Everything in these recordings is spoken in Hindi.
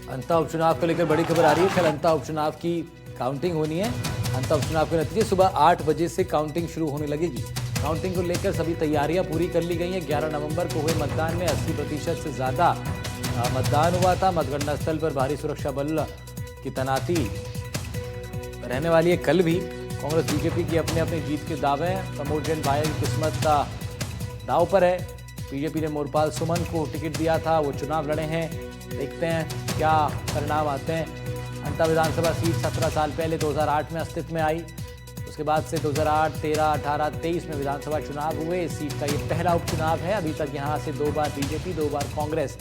अंता उपचुनाव को लेकर बड़ी खबर आ रही है। कल अंता उपचुनाव की काउंटिंग होनी है। अंता उपचुनाव के नतीजे सुबह 8 बजे से काउंटिंग शुरू होने लगेगी। काउंटिंग को लेकर सभी तैयारियां पूरी कर ली गई हैं। 11 नवंबर को हुए मतदान में 80% से ज्यादा मतदान हुआ था। मतगणना स्थल पर भारी सुरक्षा बल की तैनाती रहने वाली है। कल भी कांग्रेस बीजेपी की अपने अपने जीत के दावे हैं। प्रमोद जैन भाई की किस्मत का दाव पर है। बीजेपी ने मोरपाल सुमन को टिकट दिया था, वो चुनाव लड़े हैं। देखते हैं क्या परिणाम आते हैं। अंता विधानसभा सीट 17 साल पहले 2008 में अस्तित्व में आई। उसके बाद से 2008, 13, 18, 23 में विधानसभा चुनाव हुए। इस सीट का ये पहला उपचुनाव है। अभी तक यहां से 2 बार बीजेपी, 2 बार कांग्रेस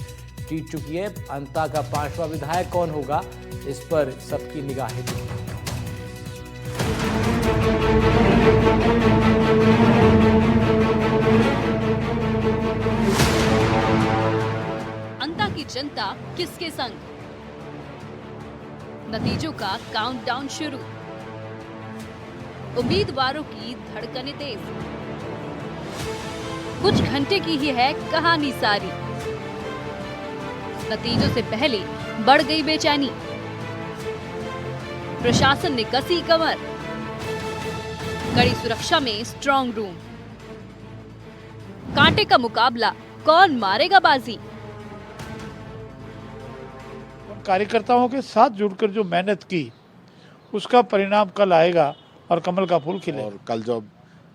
जीत चुकी है। अंता का 5वां विधायक कौन होगा, इस पर सबकी निगाहें थी। अंता की जनता किसके संग? नतीजों का काउंटडाउन शुरू। उम्मीदवारों की धड़कनें तेज। कुछ घंटे की ही है कहानी सारी। नतीजों से पहले बढ़ गई बेचैनी। प्रशासन ने कसी कमर। कड़ी सुरक्षा में स्ट्रांग रूम। कांटे का मुकाबला, कौन मारेगा बाजी? कार्यकर्ताओं के साथ जुड़कर जो मेहनत की उसका परिणाम कल आएगा और कमल का फूल खिलेगा। और कल जो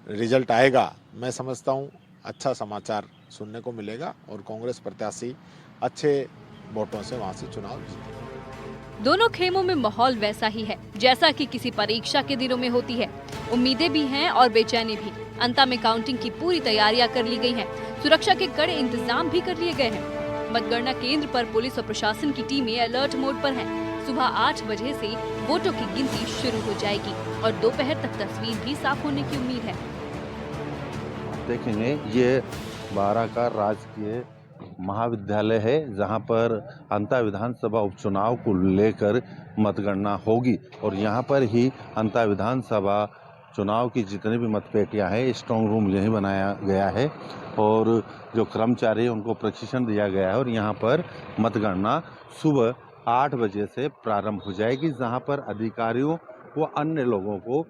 रिजल्ट आएगा, मैं समझता हूँ अच्छा समाचार सुनने को मिलेगा और कांग्रेस प्रत्याशी अच्छे वोटों से वहां से चुनाव जीतेगा। दोनों खेमों में माहौल वैसा ही है जैसा कि किसी परीक्षा के दिनों में होती है। उम्मीदें भी हैं और बेचैनी भी। अंता में काउंटिंग की पूरी तैयारियां कर ली गई हैं। सुरक्षा के कड़े इंतजाम भी कर लिए गए हैं। मतगणना केंद्र पर पुलिस और प्रशासन की टीमें अलर्ट मोड पर हैं। सुबह 8 बजे से वोटों की गिनती शुरू हो जाएगी और दोपहर तक तस्वीर भी साफ होने की उम्मीद है। देखेंगे, ये 12 का राजकीय महाविद्यालय है जहां पर अंता विधानसभा उपचुनाव को लेकर मतगणना होगी और यहां पर ही अंता विधानसभा चुनाव की जितनी भी मतपेटियां हैं, स्ट्रांग रूम यही बनाया गया है और जो कर्मचारी हैं उनको प्रशिक्षण दिया गया है और यहाँ पर मतगणना सुबह 8 बजे से प्रारंभ हो जाएगी, जहाँ पर अधिकारियों व अन्य लोगों को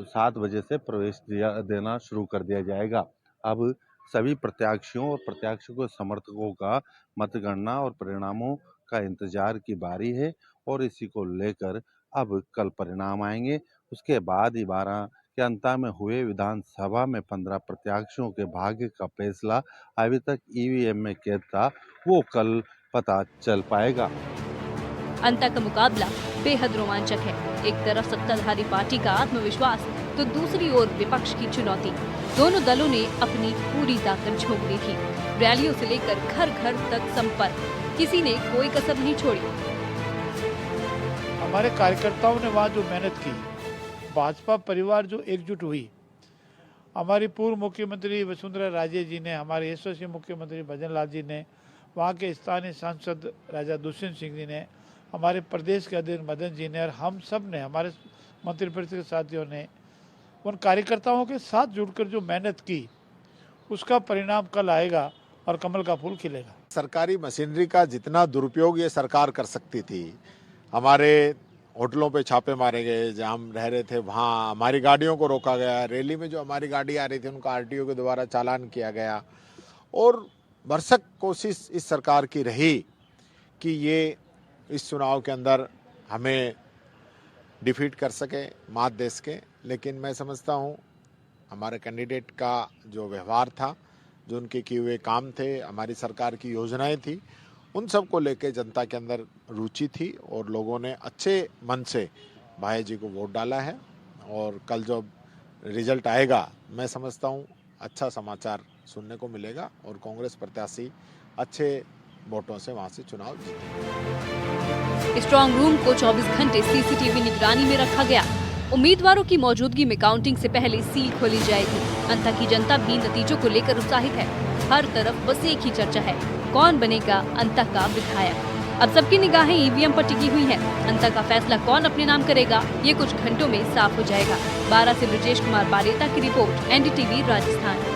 7 बजे से प्रवेश देना शुरू कर दिया जाएगा। अब सभी प्रत्याशियों और प्रत्याशियों के समर्थकों का मतगणना और परिणामों का इंतजार की बारी है और इसी को लेकर अब कल परिणाम आएंगे। उसके बाद ही 12 के अंता में हुए विधानसभा में 15 प्रत्याशियों के भाग्य का फैसला अभी तक ईवीएम में कैद था, वो कल पता चल पाएगा। अंता का मुकाबला बेहद रोमांचक है। एक तरफ सत्ताधारी पार्टी का आत्मविश्वास तो दूसरी ओर विपक्ष की चुनौती। दोनों दलों ने अपनी पूरी ताकत झोंक दी थी। रैलियों से लेकर घर घर तक संपर्क, किसी ने कोई कसर नहीं छोड़ी। हमारे कार्यकर्ताओं ने वहाँ जो मेहनत की, भाजपा परिवार जो एकजुट हुई, हमारी पूर्व मुख्यमंत्री वसुंधरा राजे जी ने, हमारे यशस्वी मुख्यमंत्री भजन लाल जी ने, वहाँ के स्थानीय सांसद राजा दुष्यंत सिंह जी ने, हमारे प्रदेश के अध्यक्ष मदन जी ने और हम सब ने, हमारे मंत्रिपरिषद के साथियों ने, उन कार्यकर्ताओं के साथ जुड़कर जो मेहनत की उसका परिणाम कल आएगा और कमल का फूल खिलेगा। सरकारी मशीनरी का जितना दुरुपयोग ये सरकार कर सकती थी, हमारे होटलों पे छापे मारे गए, जहाँ हम रह रहे थे वहाँ हमारी गाड़ियों को रोका गया, रैली में जो हमारी गाड़ी आ रही थी उनका आरटीओ के द्वारा चालान किया गया और भरसक कोशिश इस सरकार की रही कि ये इस चुनाव के अंदर हमें डिफीट कर सके, मात दे सके। लेकिन मैं समझता हूँ हमारे कैंडिडेट का जो व्यवहार था, जो उनके किए हुए काम थे, हमारी सरकार की योजनाएं थी, उन सब को लेके जनता के अंदर रुचि थी और लोगों ने अच्छे मन से भाई जी को वोट डाला है और कल जो रिजल्ट आएगा, मैं समझता हूँ अच्छा समाचार सुनने को मिलेगा और कांग्रेस प्रत्याशी अच्छे वोटों से वहां से चुनाव जीतेगा। स्ट्रांग रूम को 24 घंटे सीसीटीवी निगरानी में रखा गया। उम्मीदवारों की मौजूदगी में काउंटिंग से पहले सील खोली जाएगी। अंता की जनता भी नतीजों को लेकर उत्साहित है। हर तरफ बस एक ही चर्चा है, कौन बनेगा अंता का विधायक। अब सबकी निगाहें ईवीएम पर टिकी हुई हैं। अंता का फैसला कौन अपने नाम करेगा, ये कुछ घंटों में साफ हो जाएगा। 12 से ब्रजेश कुमार बारेता की रिपोर्ट, एनडीटीवी राजस्थान।